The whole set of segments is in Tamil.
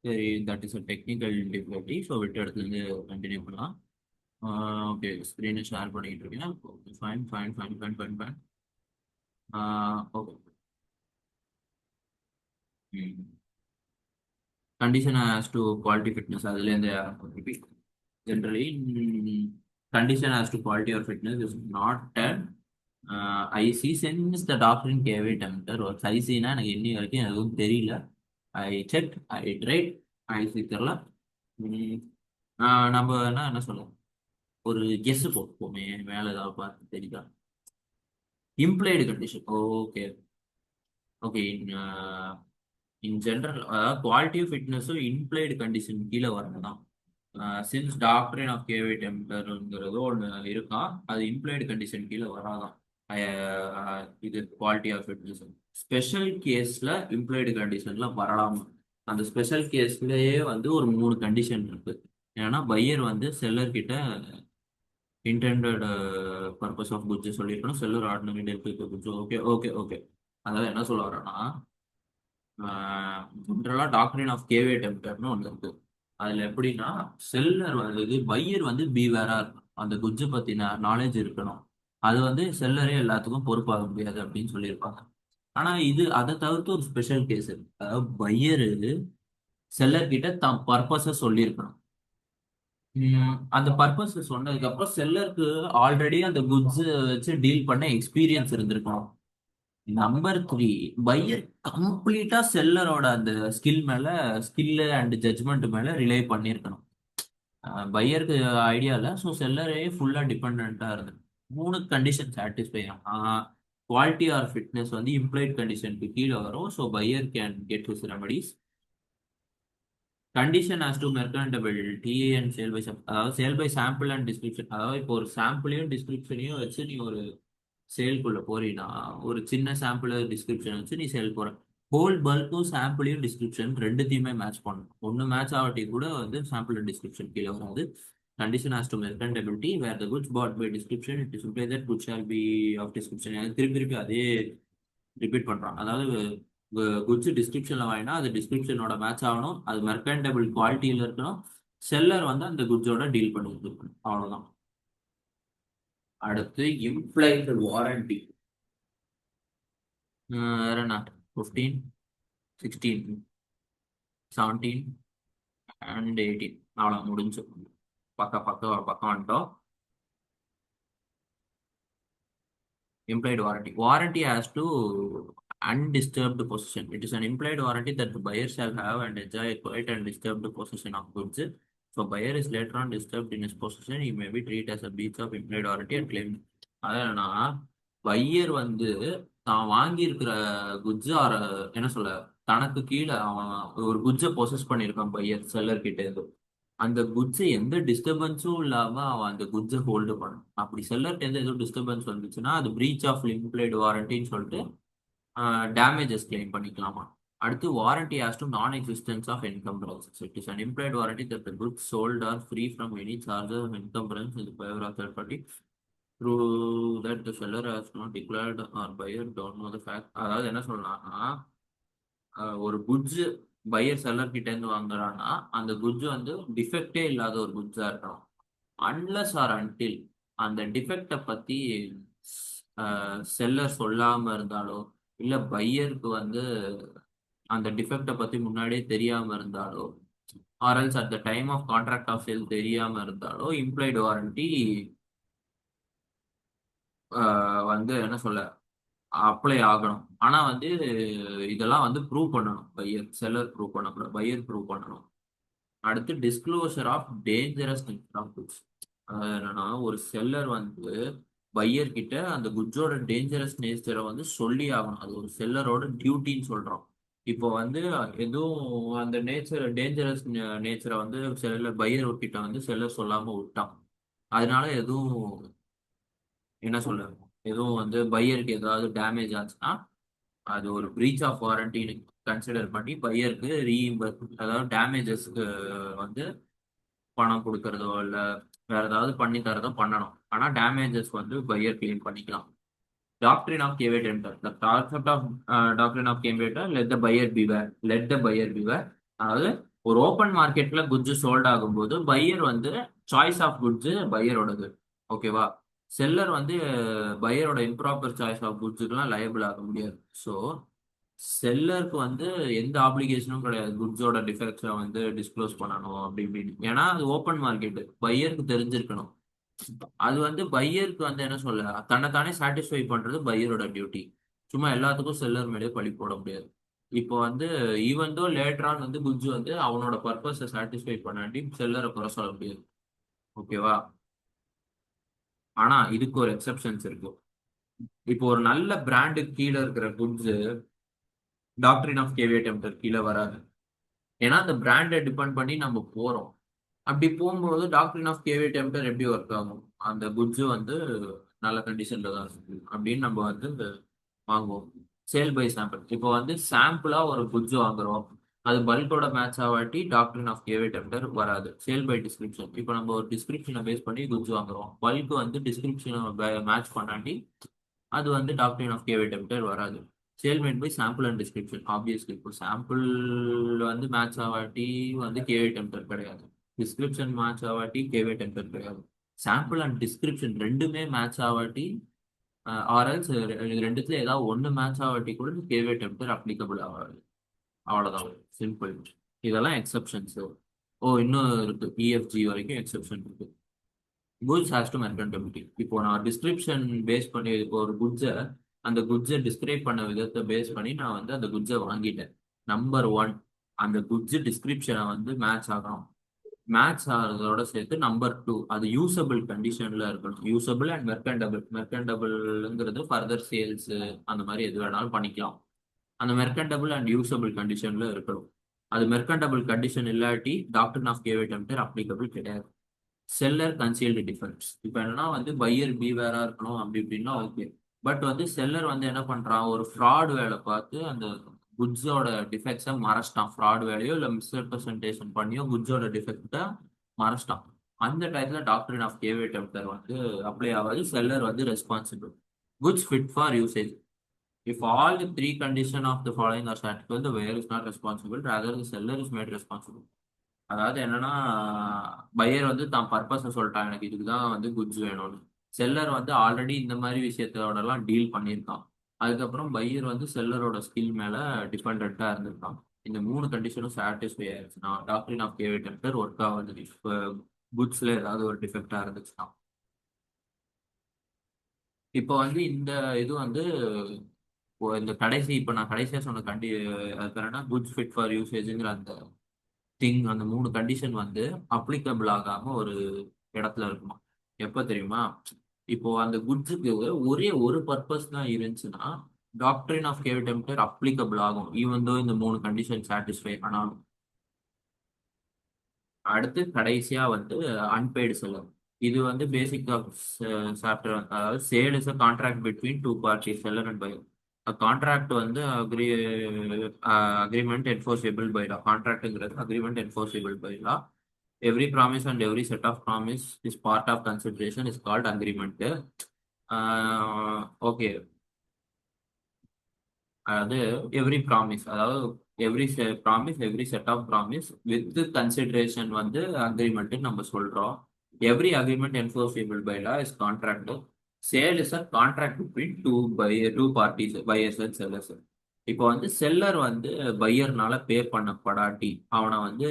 சரி, that is a technical difficulty. So விட்டு இடத்துலேருந்து கண்டினியூ பண்ணலாம். ஓகே, ஸ்க்ரீனை ஷேர் பண்ணிட்டு இருக்கேன். Fine fine fine fine fine fine. Okay. Condition as to quality fitness அதுலேருந்து generally condition as to quality or fitness is not an IC since the doctrine cave டெம்டர் ஒரு ஐசினா எனக்கு இன்னி வரைக்கும் எதுவும் தெரியல. ஐ செக், ஐ ட்ரைட், ஐசி தெரில. நம்ம என்ன சொல்லலாம், ஒரு கெஸ் போட்டுப்போமே, மேலே ஏதாவது பார்த்து தெரியுதா? Implied condition. Okay okay. In general quality of ஃபிட்னஸும் இம்ப்ளைடு கண்டிஷன் கீழே வரதான். சின்ஸ் டாக்டரின் ஆஃப் கேவி டெம்பர்ங்கிறது ஒன்று இருக்கா, அது இம்ப்ளாய்டு கண்டிஷன் கீழே வராதான். இது குவாலிட்டி ஆஃப் ஃபிட்னஸ் ஸ்பெஷல் கேஸில் இம்ப்ளாய்டு கண்டிஷனில் வரலாம். அந்த ஸ்பெஷல் கேஸ்லயே வந்து ஒரு 3 கண்டிஷன் இருக்கு. ஏன்னா பையர் வந்து செல்லர் கிட்ட இன்டெண்டட் பர்பஸ் ஆஃப் குட்ஸ் சொல்லியிருக்கணும், seller ordinary debit goods. Okay okay okay. அதாவது என்ன சொல்ல வரேன்னா, ஜென்ரலாக டாக்டரின் ஆஃப் கேவே டெம்பர்னு ஒன்று இருக்கு. அதுல எப்படின்னா, செல்லர் வந்து பையர் வந்து பீவேரா இருக்கணும், அந்த குட்ஜை பத்தின நாலேஜ் இருக்கணும். அது வந்து செல்லரே எல்லாத்துக்கும் பொறுப்பாக முடியாது அப்படின்னு சொல்லியிருப்பாங்க. ஆனா இது அதை தவிர்த்து ஒரு ஸ்பெஷல் கேஸ் இருக்கு. அதாவது பையரு செல்லர் கிட்ட தம் பர்பஸ சொல்லியிருக்கணும். அந்த பர்பஸ் சொன்னதுக்கு அப்புறம் செல்லருக்கு ஆல்ரெடி அந்த குட்ஸ் வச்சு டீல் பண்ண எக்ஸ்பீரியன்ஸ் இருந்திருக்கணும். நம்பர் 3, பையர் கம்ப்ளீட்டா செல்லரோட அந்த ஸ்கில் அண்ட் ஜட்ஜ்மெண்ட் மேல ரிலே பண்ணியிருக்கணும். பையருக்கு ஐடியா இல்லை, ஸோ செல்லரே ஃபுல்லாக டிபெண்ட்டாக இருந்தது. 3 கண்டிஷன் சாட்டிஸ்ஃபை ஆனால் குவாலிட்டி ஆர் ஃபிட்னஸ் வந்து இம்ப்ளாய்ட் கண்டிஷனுக்கு கீழே வரும். So buyer can get his remedies. Condition as to merchantability and sale by அதாவது sale by sample and description. அதாவது இப்போ ஒரு சாம்பிளையும் டிஸ்கிரிப்ஷனையும் வச்சு நீ ஒரு சேல்குள்ள போறீன்னா, ஒரு சின்ன சாம்பிள் டிஸ்கிரிப்ஷன் வச்சு நீ சேல் போற. ஹோல் பல்க்கும் சாம்பிளையும் டிஸ்கிரிப்ஷன் ரெண்டுத்தையுமே மேட்ச் பண்ணணும். ஒன்று மேட்ச் ஆகட்டி கூட வந்து சாம்பிள் அண்ட் டிஸ்கிரிப்ஷன் கீழே வராது. Condition as to mercantability where the goods bought by description it is implied that goods shall be of description. திருப்பி திருப்பி அதே ரிப்பீட் பண்றான். அதாவது குட்ஸ் டிஸ்கிரிப்ஷன்ல வாங்கினா அது டிஸ்கிரிப்ஷனோட மேட்ச் ஆகணும், அது மெர்கண்டபிள் குவாலிட்டியில இருக்கணும், செல்லர் வந்து அந்த குட்ஸோட டீல் பண்ணிட்டு இருக்கணும். அவ்வளவுதான். அடுத்து இம்ப்ளைடு வாரண்டி. வேற என்ன? 15, 16, 17 அண்ட் 18. அவ்வளோ முடிஞ்சு. பக்கம் ஒரு பக்கம் வந்துட்டோம். Implied warranty. Warranty as to undisturbed possession. It is an implied warranty that the buyer shall have and enjoy a quiet and disturbed possession of goods. So buyer is later on disturbed in his possession, he may be treated as a breach of implied warranty and claimed. அதான் பையர் வந்து தான் வாங்கி இருக்கிற குட்ஸ் ஆர் என்ன சொல்ல, தனக்கு கீழே அவன் ஒரு குட்ஸை பொசஸ் பண்ணியிருக்கான் பையர் செல்லர் கிட்ட இருந்து. அந்த குட்ஸை எந்த டிஸ்டர்பன்ஸும் இல்லாம அவன் அந்த குட்ஸை ஹோல்டு பண்ணணும். அப்படி செல்லர்ட்ட இருந்து ஏதோ டிஸ்டர்பன்ஸ் வந்துச்சுன்னா அது பிரீச் ஆஃப் இம்ப்ளாய்டு வாரண்டின்னு சொல்லிட்டு டேமேஜஸ் கிளைம் பண்ணிக்கலாமா. அடுத்து warranty as to non existence of encumbrances. It is an implied warranty that the goods sold are free from any charges of encumbrance in favour of third party through that the seller has not declared or buyer don't know the fact. அதாவது என்ன சொல்லலாம்னா, ஒரு குட்ஸ் பையர் செல்லர் கிட்ட இருந்து வாங்குறான்னா அந்த குட்ஸ் வந்து டிஃபெக்டே இல்லாத ஒரு குட்ஸா இருக்கணும். அன்லஸ் ஆர் அன்டில் அந்த டிஃபெக்டை பத்தி செல்லர் சொல்லாம இருந்தாலோ, இல்ல பையருக்கு வந்து அந்த டிஃபெக்டை பத்தி முன்னாடியே தெரியாம இருந்தாலோ, or else at the time of contract of sale தெரியாம இருந்தாலோ, இம்ப்ளாய்டு வாரண்டி வந்து என்ன சொல்ல அப்ளை ஆகணும். ஆனா வந்து இதெல்லாம் வந்து ப்ரூவ் பண்ணணும் பையர், செல்லர் ப்ரூவ் பண்ணக்கூடாது, பையர் ப்ரூவ் பண்ணணும். அடுத்து disclosure of dangerous of goods. என்னன்னா ஒரு செல்லர் வந்து பையர் கிட்ட அந்த குட்ஸோட டேஞ்சரஸ் நேச்சரை வந்து சொல்லி ஆகணும். அது ஒரு செல்லரோட டியூட்டின்னு சொல்றோம். இப்போ வந்து எதுவும் அந்த டேஞ்சரஸ் நேச்சரை வந்து செல்லர் பையர் கிட்ட வந்து செல்லர் சொல்லாம விட்டான். அதனால எதுவும் என்ன சொல்ல, எதுவும் வந்து பையருக்கு ஏதாவது டேமேஜ் ஆச்சுன்னா அது ஒரு பிரீச் ஆஃப் வாரண்டின்னு கன்சிடர் பண்ணி பையருக்கு அதாவது டேமேஜஸ்க்கு வந்து பணம் கொடுக்கறதோ இல்லை வேற ஏதாவது பண்ணி தரதோ பண்ணணும். ஆனால் டேமேஜஸ் வந்து பையர் கிளைம் பண்ணிக்கலாம். Doctrine of caveat. The concept of doctrine of caveat let the buyer beware. Let the buyer beware. அதாவது ஒரு ஓப்பன் மார்க்கெட்ல குட்ஸ் சோல்ட் ஆகும்போது பையர் வந்து சாய்ஸ் ஆஃப் குட்ஸ் பையரோடது. ஓகேவா? செல்லர் வந்து பையரோட இம்ப்ராப்பர் சாய்ஸ் ஆஃப் குட்ஸுக்கெல்லாம் லயபிள் ஆக முடியாது. ஸோ செல்லருக்கு வந்து எந்த ஆப்ளிகேஷனும் கிடையாது குட்ஸோட டிஃபெக்ட்ஸை வந்து டிஸ்க்ளோஸ் பண்ணணும் அப்படி இப்படின்னு. ஏன்னா அது ஓப்பன் மார்க்கெட், பையருக்கு தெரிஞ்சிருக்கணும். அது வந்து பையருக்கு வந்து என்ன சொல்ல, தன்னைத்தானே சாட்டிஸ்ஃபை பண்றது பையரோட டியூட்டி. சும்மா எல்லாத்துக்கும் செல்லர் மேலே பழி போட முடியாது. இப்போ வந்து ஈவன் தோ லேட்டர் ஆன் வந்து குட்ஸ் வந்து அவனோட பர்பஸை சாட்டிஸ்ஃபை பண்ணாட்டி செல்லரை குறை சொல்ல முடியாது. ஓகேவா? ஆனா இதுக்கு ஒரு எக்ஸெப்ஷன்ஸ் இருக்கு. இப்போ ஒரு நல்ல பிராண்டுக்கு கீழே இருக்கிற குட்ஸ் டாக்டரின் ஆஃப் கேவியட் டெம்ப்டர் கீழே வராது. ஏன்னா அந்த பிராண்டை டிபெண்ட் பண்ணி நம்ம போறோம். அப்படி போகும்போது டாக்டரின் ஆஃப் கேவியட் டெம்ப்டர் எப்படி ஒர்க் ஆகும்? அந்த குட்ஸ் வந்து நல்ல கண்டிஷன்ல தான் இருக்கு அப்படின்னு நம்ம வந்து வாங்குவோம். Sale by sample. இப்போ வந்து சாம்பிளா ஒரு குட்ஸ் வாங்குறோம், அது பல்கோட மேட்ச் ஆகாட்டி டாக்டரின் ஆஃப் கேவியட் டெம்ப்டர் வராது. Sale by description. இப்போ நம்ம ஒரு டிஸ்கிரிப்ஷனை பேஸ் பண்ணி குட்ஸ் வாங்குறோம், பல்க் வந்து டிஸ்கிரிப்ஷனை மேட்ச் பண்ணாட்டி அது வந்து டாக்டரின் ஆஃப் கேவியட் டெம்ப்டர் வராது. Sale made by sample and description. Obviously இப்போ சாம்பிள் வந்து மேட்ச் ஆகாட்டி வந்து கேவியட் டெம்ப்டர் கிடையாது. டிஸ்கிரிப்ஷன் மேட்ச் ஆகாட்டி கேவியட் டெம்ப்டர் கிடையாது. சாம்பிள் அண்ட் டிஸ்கிரிப்ஷன் ரெண்டுமே மேட்ச் ஆகாட்டி ஆர்எல்ஸ் இது ரெண்டுத்துல ஏதாவது ஒன்று மேட்ச் ஆகாட்டி கூட கேவியட் டெம்ப்டர் அப்ளிகபிள் ஆகாது. அவ்வளோதான், சிம்பிள். இதெல்லாம் எக்ஸப்ஷன்ஸ். ஓ, இன்னும் இருக்கு, இஎஃப்ஜி வரைக்கும் எக்ஸப்ஷன் இருக்கு. Goods has to merchantability. இப்போ நான் டிஸ்கிரிப்ஷன் பேஸ் பண்ணி இப்போ ஒரு குட்ஸை, அந்த குட்ஸை டிஸ்கிரைப் பண்ண விதத்தை பேஸ் பண்ணி நான் வந்து அந்த குட்ஸை வாங்கிட்டேன். நம்பர் ஒன், அந்த குட்ஸ் டிஸ்கிரிப்ஷனை வந்து மேட்ச் ஆகணும். மேட்ச் ஆகிறதோட சேர்த்து நம்பர் டூ, அது யூசபிள் கண்டிஷன்ல இருக்கணும். Usable and merchantable. மெர்கண்டபிள்ங்கிறது ஃபர்தர் சேல்ஸ் அந்த மாதிரி எது வேணாலும் பண்ணிக்கலாம். அந்த மெர்கண்டபிள் அண்ட் யூசபிள் கண்டிஷன்ல இருக்கணும். அது மெர்கண்டபிள் கண்டிஷன் இல்லாட்டி டாக்டர் ஆஃப் கேவியட் டெம்ப்டர் அப்ளிகபிள் கிடையாது. Seller concealed defects. இப்போ என்னன்னா வந்து பையர் பீவேரா இருக்கணும் அப்படி இப்படின்னா ஓகே. பட் வந்து செல்லர் வந்து என்ன பண்றான், ஒரு ஃப்ராட் வேலை பார்த்து அந்த குட்ஸோட டிஃபெக்ட்ஸை மறைச்சிட்டான். ஃப்ராட் வேலையோ இல்லை மிஸ்ரெப்ரசன்டேஷன் பண்ணியோ குட்ஸோட டிஃபெக்டை மறைச்சிட்டான். அந்த டயத்துல டாக்டரின் ஆஃப் கேவியட் டெம்ப்டர் வந்து அப்ளை ஆகாது. செல்லர் வந்து responsible. Goods fit for usage. If all the three condition of the following are satisfied, the buyer is not responsible, rather the seller is made responsible. அதாவது என்னன்னா, பையர் வந்து தான் பர்பஸை சொல்லிட்டான், எனக்கு இதுக்கு தான் வந்து குட்ஸ் வேணும்னு. செல்லர் வந்து ஆல்ரெடி இந்த மாதிரி விஷயத்தோடலாம் டீல் பண்ணியிருக்கான். அதுக்கப்புறம் பையர் வந்து செல்லரோட ஸ்கில் மேல டிபெண்டா இருந்திருக்கான். இந்த மூணு கண்டிஷனும் சாட்டிஸ்ஃபை ஆயிடுச்சுன்னா டாக்டரின் ஆஃப் கேவியட் டெம்ப்டர் ஒர்க் ஆகுது. இப்போ குட்ஸ்ல ஏதாவது ஒரு டிஃபெக்டா இருந்துச்சுன்னா. இப்போ வந்து இந்த இது வந்து இந்த கடைசி, இப்போ நான் கடைசியா சொன்ன அது பேர் என்ன, குட்ஸ் ஃபிட் ஃபார் யூசேஜ்ங்கிற அந்த திங், அந்த மூணு கண்டிஷன் வந்து அப்ளிகபிள் ஆகாம ஒரு இடத்துல இருக்குமா? எப்ப தெரியுமா? இப்போ அந்த குட்ஸுக்கு ஒரே ஒரு பர்பஸ் தான் இருந்துச்சுன்னா டாக்டரின் ஆஃப் கேவியட் டெம்ப்டர் அப்ளிகபிள் ஆகும், ஈவன் தோ இந்த மூணு கண்டிஷன் சாட்டிஸ்ஃபை ஆனாலும். அடுத்து கடைசியா வந்து அன்பெய்டு செலர். இது வந்து பேசிக் ஆஃப் சாப்டர். அதாவது sale is a contract between two parties, seller and buyer. Contract வந்து அக்ரிமெண்ட் என்ஃபோர்ஸபிள் பை லா. கான்ட்ராக்ட்ங்கிறது agreement enforceable by law. Every promise and every set of promise is part of consideration is called agreement. Okay. அதாவது எவ்ரி ப்ராமிஸ், அதாவது every promise, every set of promise with consideration வந்து அக்ரிமெண்ட் நம்ம சொல்றோம். Every agreement enforceable by law is contract. Sale is a contract between two parties, buyers and sellers. இப்போ வந்து செல்லர் வந்து பையர்னால பே பண்ணப்படாட்டி அவனை வந்து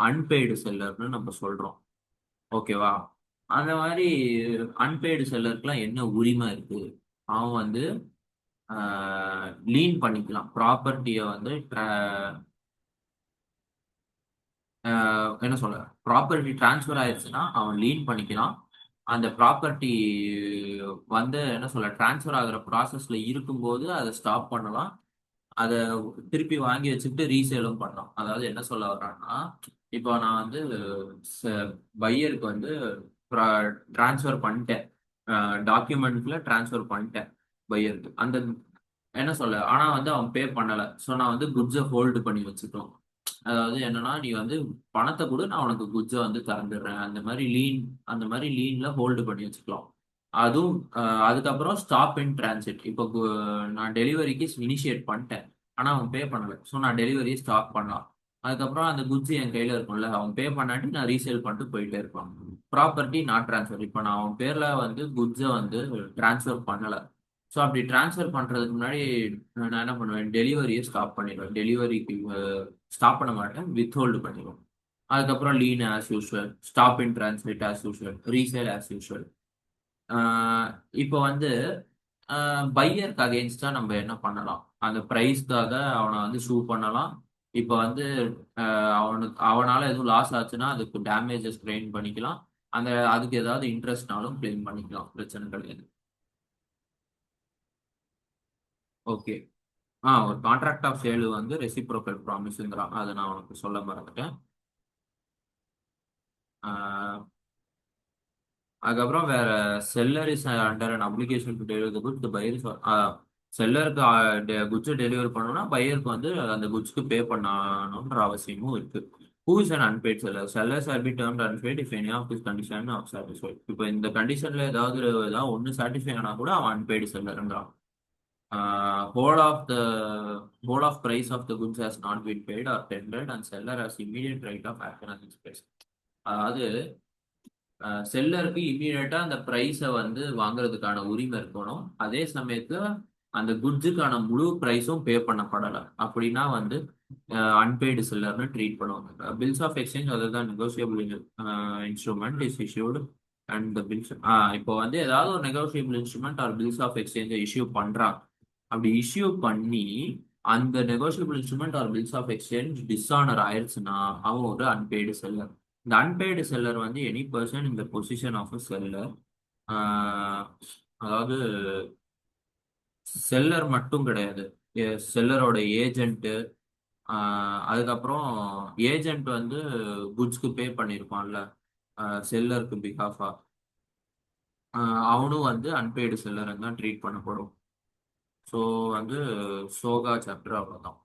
அன்பெய்டு செல்லர்னு நம்ம சொல்றோம். ஓகேவா? அந்த மாதிரி அன்பெய்டு செல்லருக்குலாம் என்ன உரிமை இருக்கு? அவன் வந்து லீன் பண்ணிக்கலாம் ப்ராப்பர்ட்டியை வந்து என்ன சொல்ல, ப்ராப்பர்ட்டி டிரான்ஸ்ஃபர் ஆயிடுச்சுன்னா அவன் லீன் பண்ணிக்கலாம். அந்த ப்ராப்பர்ட்டி வந்து என்ன சொல்ல, டிரான்ஸ்ஃபர் ஆகுற ப்ராசஸ்ல இருக்கும்போது அதை ஸ்டாப் பண்ணலாம். அதை திருப்பி வாங்கி வச்சுக்கிட்டு ரீசேலும் பண்ணலாம். அதாவது என்ன சொல்ல வர்றான்னா, இப்போ நான் வந்து பையருக்கு வந்து டிரான்ஸ்ஃபர் பண்ணிட்டேன், டாக்குமெண்ட்ல டிரான்ஸ்ஃபர் பண்ணிட்டேன் பையருக்கு. அந்த என்ன சொல்ல, ஆனா வந்து அவன் பே பண்ணல. ஸோ நான் வந்து குட்ஸை ஹோல்டு பண்ணி வச்சுட்டோம். அதாவது என்னன்னா, நீ வந்து பணத்தை கூட நான் உனக்கு குட்ஸை வந்து திறந்துடுறேன், அந்த மாதிரி லீன், அந்த மாதிரி லீன்ல ஹோல்டு பண்ணி வச்சுக்கலாம். அதுவும் அதுக்கப்புறம் ஸ்டாப் இன் டிரான்சிட். இப்போ நான் டெலிவரிக்கு இனிஷியேட் பண்ணிட்டேன், ஆனா அவன் பே பண்ணல. ஸோ நான் டெலிவரியை ஸ்டாப் பண்ணலாம். அதுக்கப்புறம் அந்த குட்ஸ் என் கையில இருக்கும்ல, அவன் பே பண்ணாட்டி நான் ரீசேல் பண்ணிட்டு போயிட்டே இருப்பான். Property not transfer. இப்போ நான் அவன் பேர்ல வந்து குட்ஸை வந்து ட்ரான்ஸ்ஃபர் பண்ணல. ஸோ அப்படி ட்ரான்ஸ்ஃபர் பண்றதுக்கு முன்னாடி நான் என்ன பண்ணுவேன், டெலிவரியை ஸ்டாப் பண்ணிடுவேன். டெலிவரிக்கு ஸ்டாப் பண்ண மாட்டேன், வித்ஹோல்டு பண்ணிடுவேன். அதுக்கப்புறம் லீன் ஆஸ் யூஷுவல், ஸ்டாப் இன் transmit as usual, resale as usual. இப்போ வந்து பையருக்கு அகேன்ஸ்டா நம்ம என்ன பண்ணலாம், அந்த ப்ரைஸ்க்காக அவனை வந்து சூ பண்ணலாம். இப்போ வந்து அவனால எதுவும் லாஸ் ஆச்சுன்னா அதுக்கு டேமேஜஸ் கிளைம் பண்ணிக்கலாம். அதுக்கு ஏதாவது இன்ட்ரெஸ்ட்னாலும் கிளைம் பண்ணிக்கலாம், பிரச்சனை கிடையாது. ஓகே. ஒரு கான்ட்ராக்ட் ஆஃப் சேல் வந்து ரெசிப்ரோக்கல் ப்ராமிஸ்ங்கிறான், அதை நான் உனக்கு சொல்ல மறந்துட்டேன். அதுக்கப்புறம் வேற, seller is under an application to deliver the goods the buyer. செல்லருக்கு குட்ஸ் டெலிவர் பண்ணணும்னா பையருக்கு வந்து அந்த குட்ஸ்க்கு பே பண்ணணுன்ற அவசியமும் இருக்கு. Who is an unpaid seller? Sellers are be termed unpaid if any of this condition of satisfied. இப்போ இந்த கண்டிஷன்ல ஏதாவது ஒன்று சாட்டிஸ்ஃபை ஆனா கூட அவன் அன்பெய்டு செல்லருங்கிறான். Whole of the whole of price of the goods has not been paid or tendered and seller has immediate right of action on this price. அதாவது செல்லருக்கு இம்மீடியட்டா அந்த ப்ரைஸை வந்து வாங்குறதுக்கான உரிமை இருக்கணும். அதே சமயத்துல அந்த குட்ஸுக்கான முழு ப்ரைஸும் பே பண்ணப்படலை அப்படின்னா வந்து அன்பெய்டு செல்லர்னு ட்ரீட் பண்ணுவாங்க. பில்ஸ் ஆஃப் எக்ஸ்சேஞ்ச் அதர் தான் negotiable instrument is issued. And the bills, இப்போ வந்து ஏதாவது ஒரு negotiable instrument or bills of எக்ஸ்சேஞ்சை இஷ்யூ பண்றாங்க. அப்படி இஷ்யூ பண்ணி அந்த negotiable instrument or bills of exchange dishonour ஆயிடுச்சுன்னா அவன் ஒரு அன்பெய்டு செல்லர். இந்த அன்பெய்டு செல்லர் வந்து எனி பர்சன் இந்த பொசிஷன் ஆஃப் அ செல்லர். அதாவது செல்லர் மட்டும் கிடையாது, செல்லரோட ஏஜென்ட். அதுக்கப்புறம் ஏஜென்ட் வந்து குட்ஸ்க்கு பே பண்ணியிருப்பான்ல செல்லருக்கு பிகாஃபா, அவனும் வந்து அன்பெய்டு செல்லர் தான் ட்ரீட் பண்ணப்படும். ஸோ வந்து சோகா சாப்டர் அவ்வளோதான்.